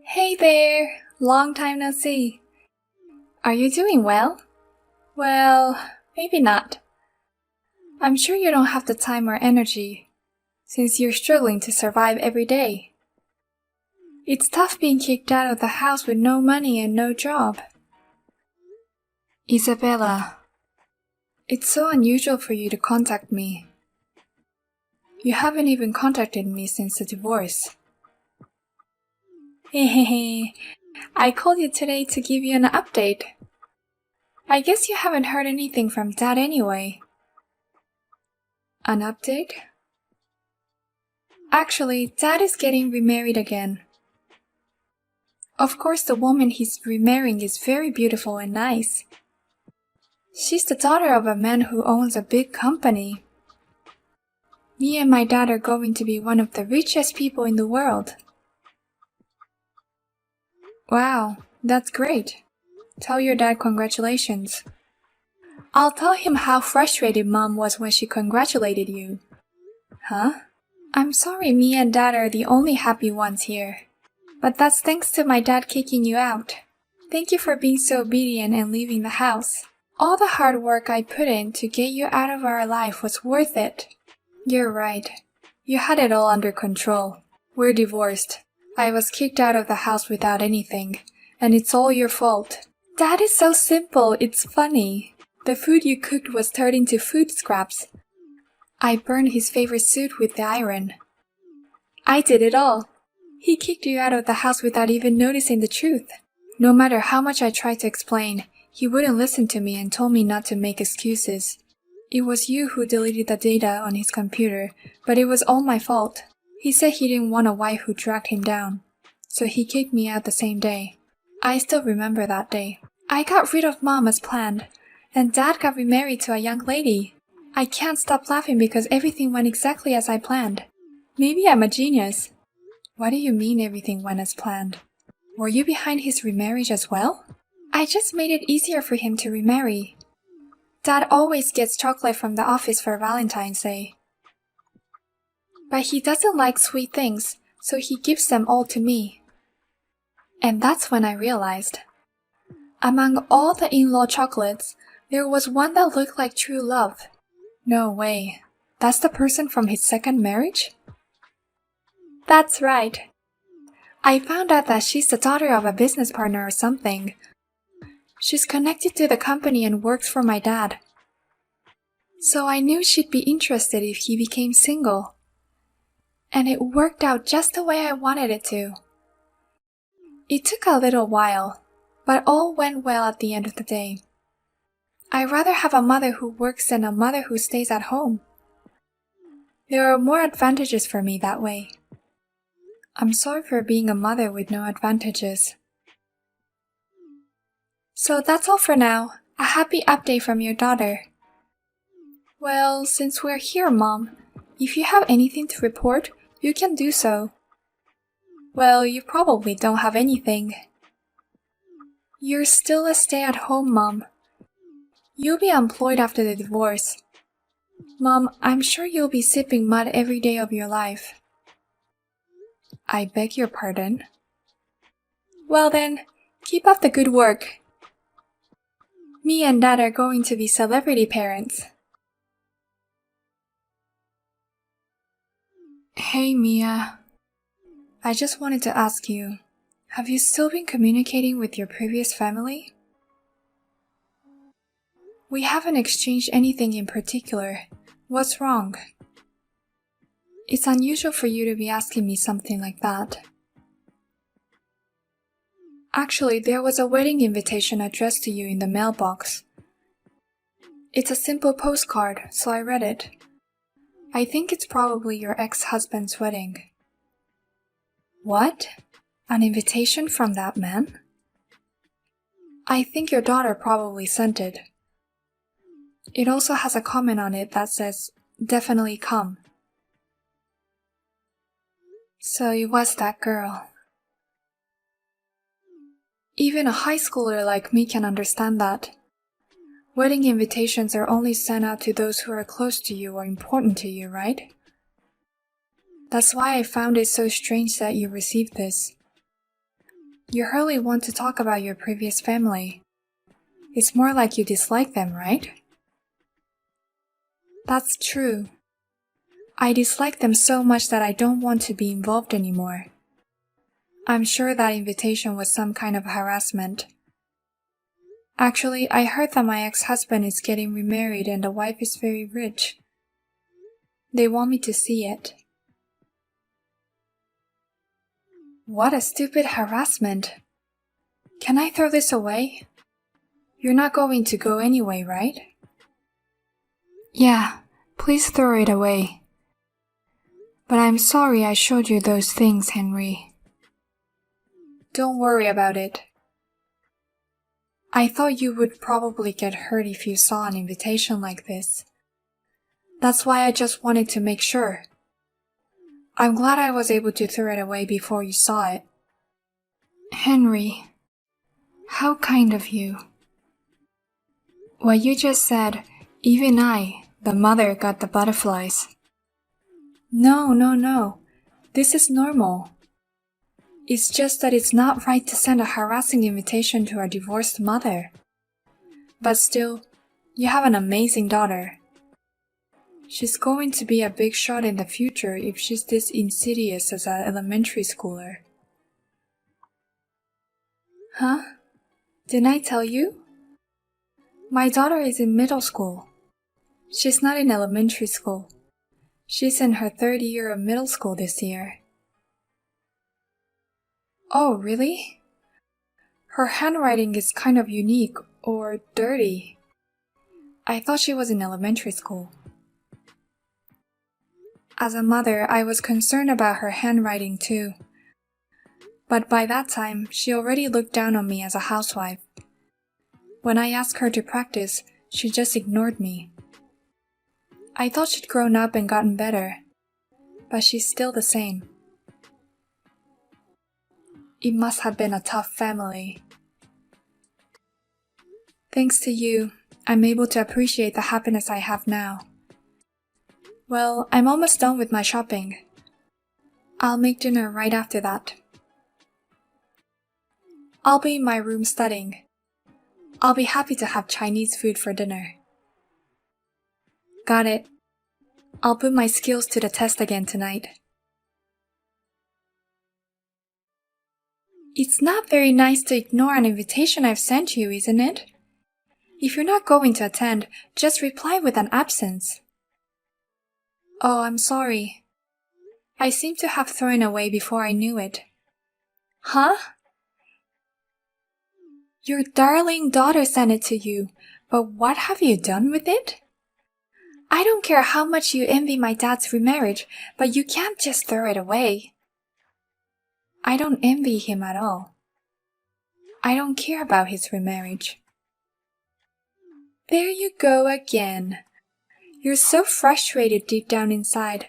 Hey there! Long time no see. Are you doing well? Well, maybe not. I'm sure you don't have the time or energy, since you're struggling to survive every day. It's tough being kicked out of the house with no money and no job. Isabella, it's so unusual for you to contact me. You haven't even contacted me since the divorce. Hehehe, I called you today to give you an update. I guess you haven't heard anything from Dad anyway. An update? Actually, Dad is getting remarried again. Of course, the woman he's remarrying is very beautiful and nice. She's the daughter of a man who owns a big company. Me and my dad are going to be one of the richest people in the world. Wow, that's great. Tell your dad congratulations. I'll tell him how frustrated Mom was when she congratulated you. Huh? I'm sorry me and Dad are the only happy ones here. But that's thanks to my dad kicking you out. Thank you for being so obedient and leaving the house. All the hard work I put in to get you out of our life was worth it. You're right. You had it all under control. We're divorced. I was kicked out of the house without anything, and it's all your fault. Dad is so simple, it's funny. The food you cooked was turned into food scraps. I burned his favorite suit with the iron. I did it all. He kicked you out of the house without even noticing the truth. No matter how much I tried to explain, he wouldn't listen to me and told me not to make excuses. It was you who deleted the data on his computer, but it was all my fault. He said he didn't want a wife who dragged him down, so he kicked me out the same day. I still remember that day. I got rid of Mom as planned, and Dad got remarried to a young lady. I can't stop laughing because everything went exactly as I planned. Maybe I'm a genius. What do you mean everything went as planned? Were you behind his remarriage as well? I just made it easier for him to remarry. Dad always gets chocolate from the office for Valentine's Day. But he doesn't like sweet things, so he gives them all to me. And that's when I realized. Among all the in-law chocolates, there was one that looked like true love. No way. That's the person from his second marriage? That's right. I found out that she's the daughter of a business partner or something. She's connected to the company and works for my dad. So I knew she'd be interested if he became single. And it worked out just the way I wanted it to. It took a little while, but all went well at the end of the day. I'd rather have a mother who works than a mother who stays at home. There are more advantages for me that way. I'm sorry for being a mother with no advantages. So that's all for now. A happy update from your daughter. Well, since we're here, Mom, if you have anything to report, you can do so. Well, you probably don't have anything. You're still a stay-at-home mom. You'll be employed after the divorce. Mom, I'm sure you'll be sipping mud every day of your life. I beg your pardon? Well then, keep up the good work. Me and Dad are going to be celebrity parents. Hey Mia. I just wanted to ask you, have you still been communicating with your previous family? We haven't exchanged anything in particular. What's wrong? It's unusual for you to be asking me something like that. Actually, there was a wedding invitation addressed to you in the mailbox. It's a simple postcard, so I read it. I think it's probably your ex-husband's wedding. What? An invitation from that man? I think your daughter probably sent it. It also has a comment on it that says, "Definitely come." So it was that girl. Even a high schooler like me can understand that. Wedding invitations are only sent out to those who are close to you or important to you, right? That's why I found it so strange that you received this. You hardly want to talk about your previous family. It's more like you dislike them, right? That's true. I dislike them so much that I don't want to be involved anymore. I'm sure that invitation was some kind of harassment. Actually, I heard that my ex-husband is getting remarried and the wife is very rich. They want me to see it. What a stupid harassment. Can I throw this away? You're not going to go anyway, right? Yeah, please throw it away. But I'm sorry I showed you those things, Henry. Don't worry about it. I thought you would probably get hurt if you saw an invitation like this. That's why I just wanted to make sure. I'm glad I was able to throw it away before you saw it. Henry, how kind of you. What you just said, even I, the mother, got the butterflies. No. This is normal. It's just that it's not right to send a harassing invitation to a divorced mother. But still, you have an amazing daughter. She's going to be a big shot in the future if she's this insidious as an elementary schooler. Huh? Didn't I tell you? My daughter is in middle school. She's not in elementary school. She's in her third year of middle school this year. Oh, really? Her handwriting is kind of unique or dirty. I thought she was in elementary school. As a mother, I was concerned about her handwriting too. But by that time, she already looked down on me as a housewife. When I asked her to practice, she just ignored me. I thought she'd grown up and gotten better, but she's still the same. It must have been a tough family. Thanks to you, I'm able to appreciate the happiness I have now. Well, I'm almost done with my shopping. I'll make dinner right after that. I'll be in my room studying. I'll be happy to have Chinese food for dinner. Got it. I'll put my skills to the test again tonight. It's not very nice to ignore an invitation I've sent you, isn't it? If you're not going to attend, just reply with an absence. Oh, I'm sorry. I seem to have thrown away before I knew it. Huh? Your darling daughter sent it to you, but what have you done with it? I don't care how much you envy my dad's remarriage, but you can't just throw it away. I don't envy him at all. I don't care about his remarriage. There you go again. You're so frustrated deep down inside.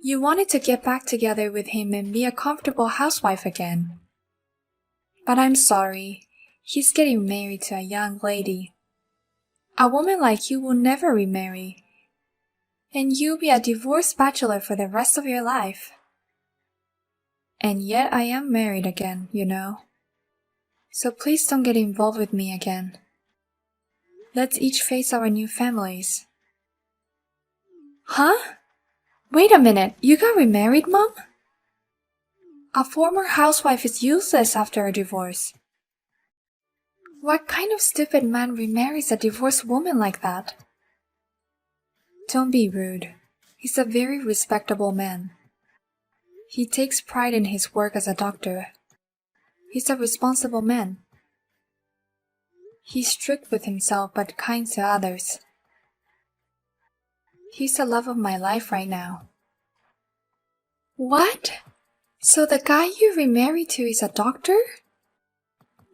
You wanted to get back together with him and be a comfortable housewife again. But I'm sorry. He's getting married to a young lady. A woman like you will never remarry. And you'll be a divorced bachelor for the rest of your life. And yet I am married again, you know. So please don't get involved with me again. Let's each face our new families. Huh? Wait a minute, you got remarried, Mom? A former housewife is useless after a divorce. What kind of stupid man remarries a divorced woman like that? Don't be rude. He's a very respectable man. He takes pride in his work as a doctor. He's a responsible man. He's strict with himself but kind to others. He's the love of my life right now. What? So the guy you remarried to is a doctor?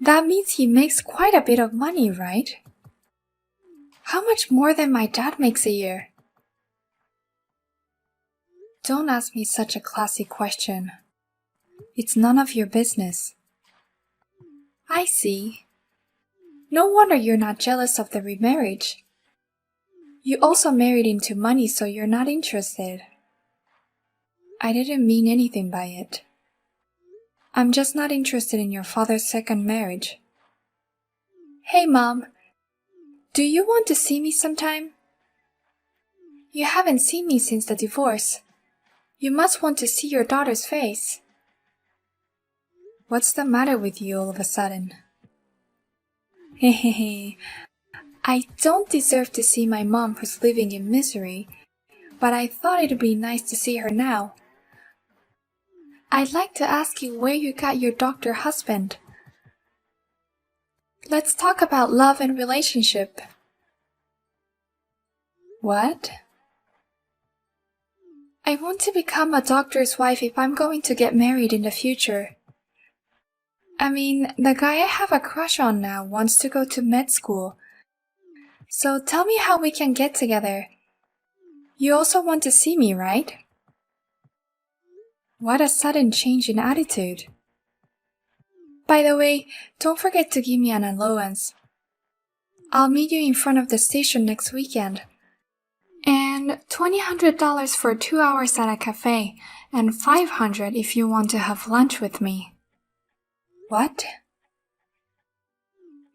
That means he makes quite a bit of money, right? How much more than my dad makes a year? Don't ask me such a classy question. It's none of your business. I see. No wonder you're not jealous of the remarriage. You also married into money, so you're not interested. I didn't mean anything by it. I'm just not interested in your father's second marriage. Hey, Mom. Do you want to see me sometime? You haven't seen me since the divorce. You must want to see your daughter's face. What's the matter with you all of a sudden? Hehehe. I don't deserve to see my mom who's living in misery, but I thought it'd be nice to see her now. I'd like to ask you where you got your doctor husband. Let's talk about love and relationship. What? I want to become a doctor's wife if I'm going to get married in the future. I mean, the guy I have a crush on now wants to go to med school. So tell me how we can get together. You also want to see me, right? What a sudden change in attitude. By the way, don't forget to give me an allowance. I'll meet you in front of the station next weekend. And $200 for 2 hours at a cafe, and $500 if you want to have lunch with me. What?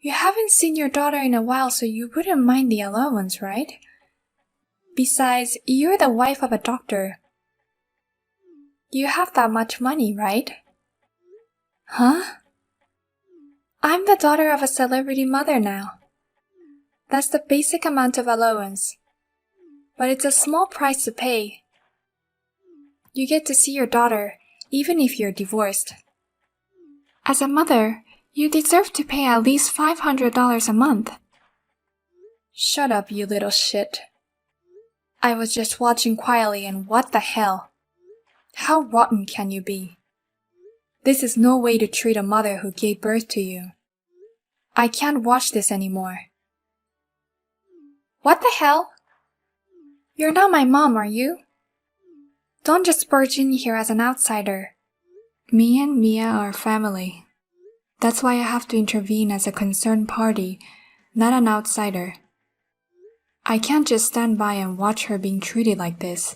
You haven't seen your daughter in a while, so you wouldn't mind the allowance, right? Besides, you're the wife of a doctor. You have that much money, right? Huh? I'm the daughter of a celebrity mother now. That's the basic amount of allowance. But it's a small price to pay. You get to see your daughter, even if you're divorced. As a mother, you deserve to pay at least $500 a month. Shut up, you little shit. I was just watching quietly and what the hell? How rotten can you be? This is no way to treat a mother who gave birth to you. I can't watch this anymore. What the hell? You're not my mom, are you? Don't just barge in here as an outsider. Me and Mia are family. That's why I have to intervene as a concerned party, not an outsider. I can't just stand by and watch her being treated like this.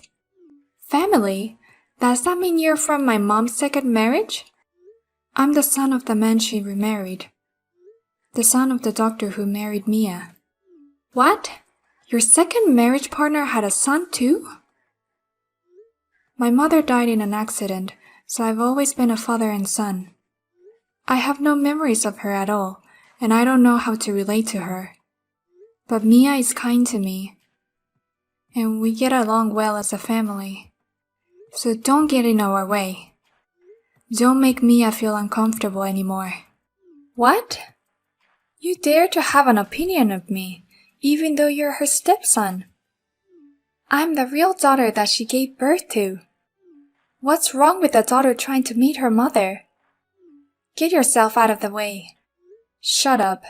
Family? Does that mean you're from my mom's second marriage? I'm the son of the man she remarried. The son of the doctor who married Mia. What? Your second marriage partner had a son too? My mother died in an accident, so I've always been a father and son. I have no memories of her at all, and I don't know how to relate to her. But Mia is kind to me, and we get along well as a family. So don't get in our way. Don't make Mia feel uncomfortable anymore. What? You dare to have an opinion of me, even though you're her stepson. I'm the real daughter that she gave birth to. What's wrong with a daughter trying to meet her mother? Get yourself out of the way. Shut up.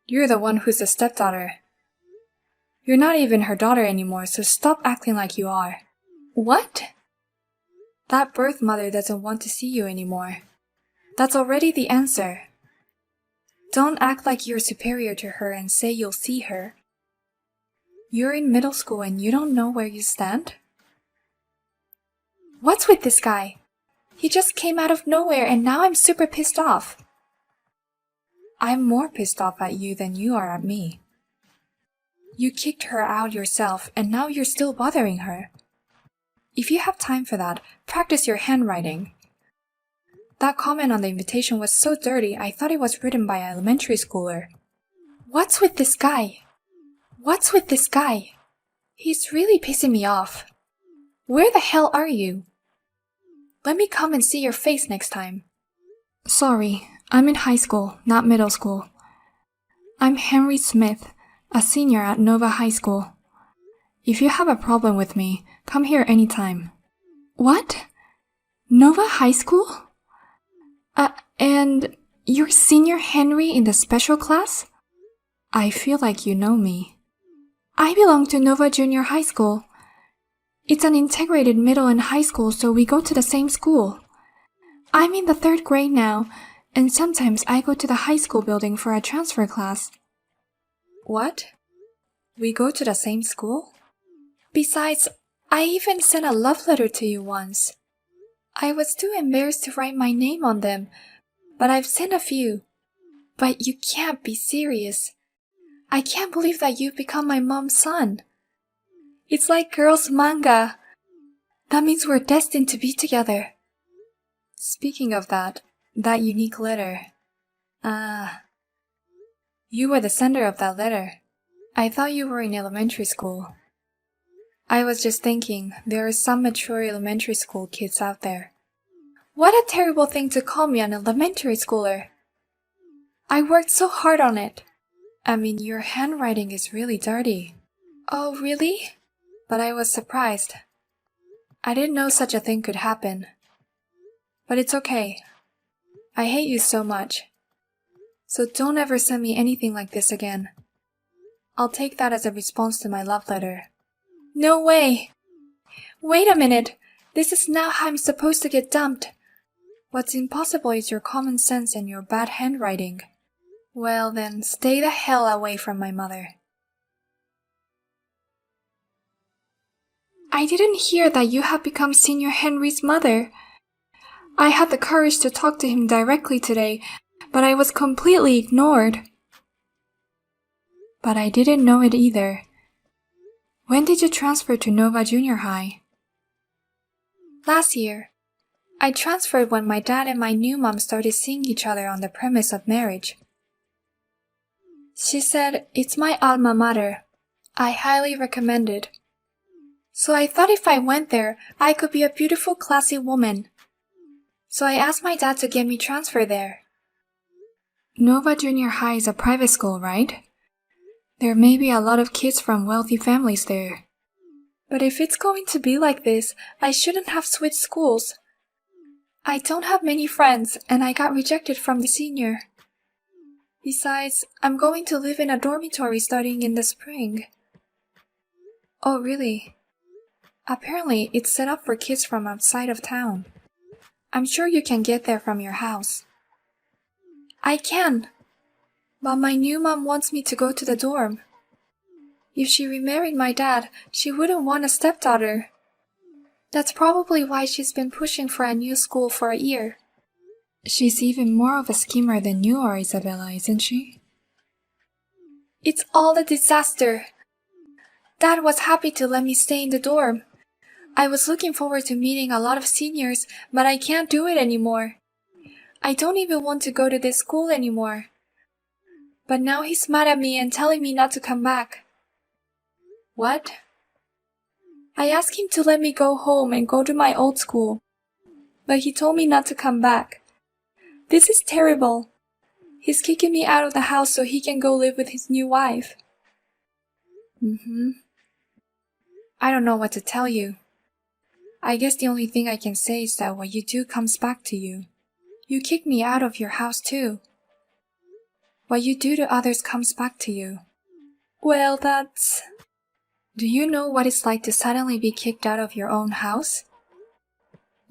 You're the one who's a stepdaughter. You're not even her daughter anymore, so stop acting like you are. What? That birth mother doesn't want to see you anymore. That's already the answer. Don't act like you're superior to her and say you'll see her. You're in middle school and you don't know where you stand? What's with this guy? He just came out of nowhere and now I'm super pissed off. I'm more pissed off at you than you are at me. You kicked her out yourself and now you're still bothering her. If you have time for that, practice your handwriting. That comment on the invitation was so dirty, I thought it was written by an elementary schooler. What's with this guy? What's with this guy? He's really pissing me off. Where the hell are you? Let me come and see your face next time. Sorry, I'm in high school, not middle school. I'm Henry Smith, a senior at Nova High School. If you have a problem with me, come here anytime. What? Nova High School? And you're senior Henry in the special class? I feel like you know me. I belong to Nova Junior High School. It's an integrated middle and high school, so we go to the same school. I'm in the 3rd grade now, and sometimes I go to the high school building for a transfer class. What? We go to the same school? Besides, I even sent a love letter to you once. I was too embarrassed to write my name on them, but I've sent a few. But you can't be serious. I can't believe that you've become my mom's son. It's like girls' manga. That means we're destined to be together. Speaking of that unique letter. You were the sender of that letter. I thought you were in elementary school. I was just thinking, there are some mature elementary school kids out there. What a terrible thing to call me an elementary schooler. I worked so hard on it. I mean, your handwriting is really dirty. Oh, really? But I was surprised. I didn't know such a thing could happen. But it's okay. I hate you so much. So don't ever send me anything like this again. I'll take that as a response to my love letter. No way! Wait a minute! This is not how I'm supposed to get dumped. What's impossible is your common sense and your bad handwriting. Well then, stay the hell away from my mother. I didn't hear that you have become Senior Henry's mother. I had the courage to talk to him directly today, but I was completely ignored. But I didn't know it either. When did you transfer to Nova Junior High? Last year. I transferred when my dad and my new mom started seeing each other on the premise of marriage. She said, it's my alma mater. I highly recommend it. So I thought if I went there, I could be a beautiful, classy woman. So I asked my dad to get me transferred there. Nova Junior High is a private school, right? There may be a lot of kids from wealthy families there. But if it's going to be like this, I shouldn't have switched schools. I don't have many friends, and I got rejected from the senior. Besides, I'm going to live in a dormitory starting in the spring. Oh, really? Apparently, it's set up for kids from outside of town. I'm sure you can get there from your house. I can. But my new mom wants me to go to the dorm. If she remarried my dad, she wouldn't want a stepdaughter. That's probably why she's been pushing for a new school for a year. She's even more of a schemer than you are, Isabella, isn't she? It's all a disaster. Dad was happy to let me stay in the dorm. I was looking forward to meeting a lot of seniors, but I can't do it anymore. I don't even want to go to this school anymore. But now he's mad at me and telling me not to come back. What? I asked him to let me go home and go to my old school, but he told me not to come back. This is terrible. He's kicking me out of the house so he can go live with his new wife. I don't know what to tell you. I guess the only thing I can say is that what you do comes back to you. You kick me out of your house too. What you do to others comes back to you. Well, that's... Do you know what it's like to suddenly be kicked out of your own house?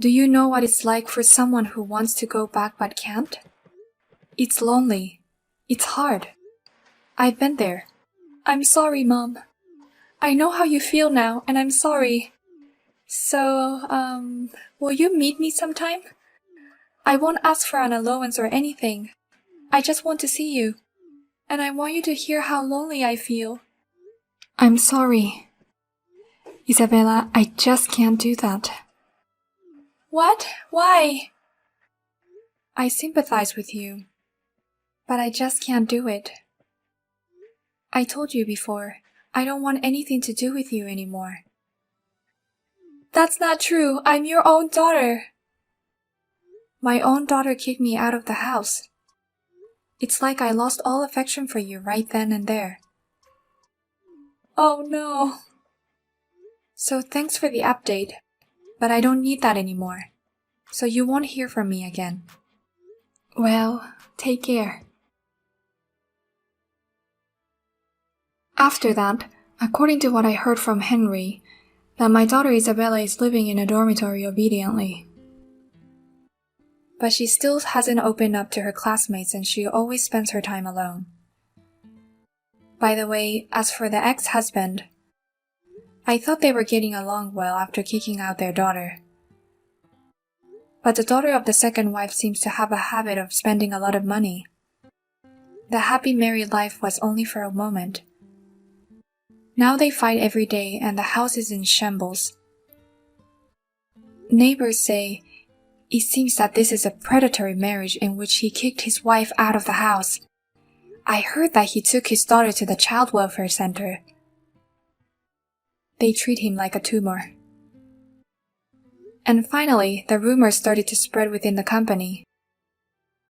Do you know what it's like for someone who wants to go back but can't? It's lonely. It's hard. I've been there. I'm sorry, Mom. I know how you feel now, and I'm sorry. So, will you meet me sometime? I won't ask for an allowance or anything. I just want to see you. And I want you to hear how lonely I feel. I'm sorry. Isabella, I just can't do that. What? Why? I sympathize with you, but I just can't do it. I told you before, I don't want anything to do with you anymore. That's not true. I'm your own daughter. My own daughter kicked me out of the house. It's like I lost all affection for you right then and there. Oh no. So thanks for the update, but I don't need that anymore. So you won't hear from me again. Well, take care. After that, according to what I heard from Henry, that my daughter Isabella is living in a dormitory obediently. But she still hasn't opened up to her classmates and she always spends her time alone. By the way, as for the ex-husband, I thought they were getting along well after kicking out their daughter. But the daughter of the second wife seems to have a habit of spending a lot of money. The happy married life was only for a moment. Now they fight every day and the house is in shambles. Neighbors say, it seems that this is a predatory marriage in which he kicked his wife out of the house. I heard that he took his daughter to the child welfare center. They treat him like a tumor. And finally, the rumors started to spread within the company.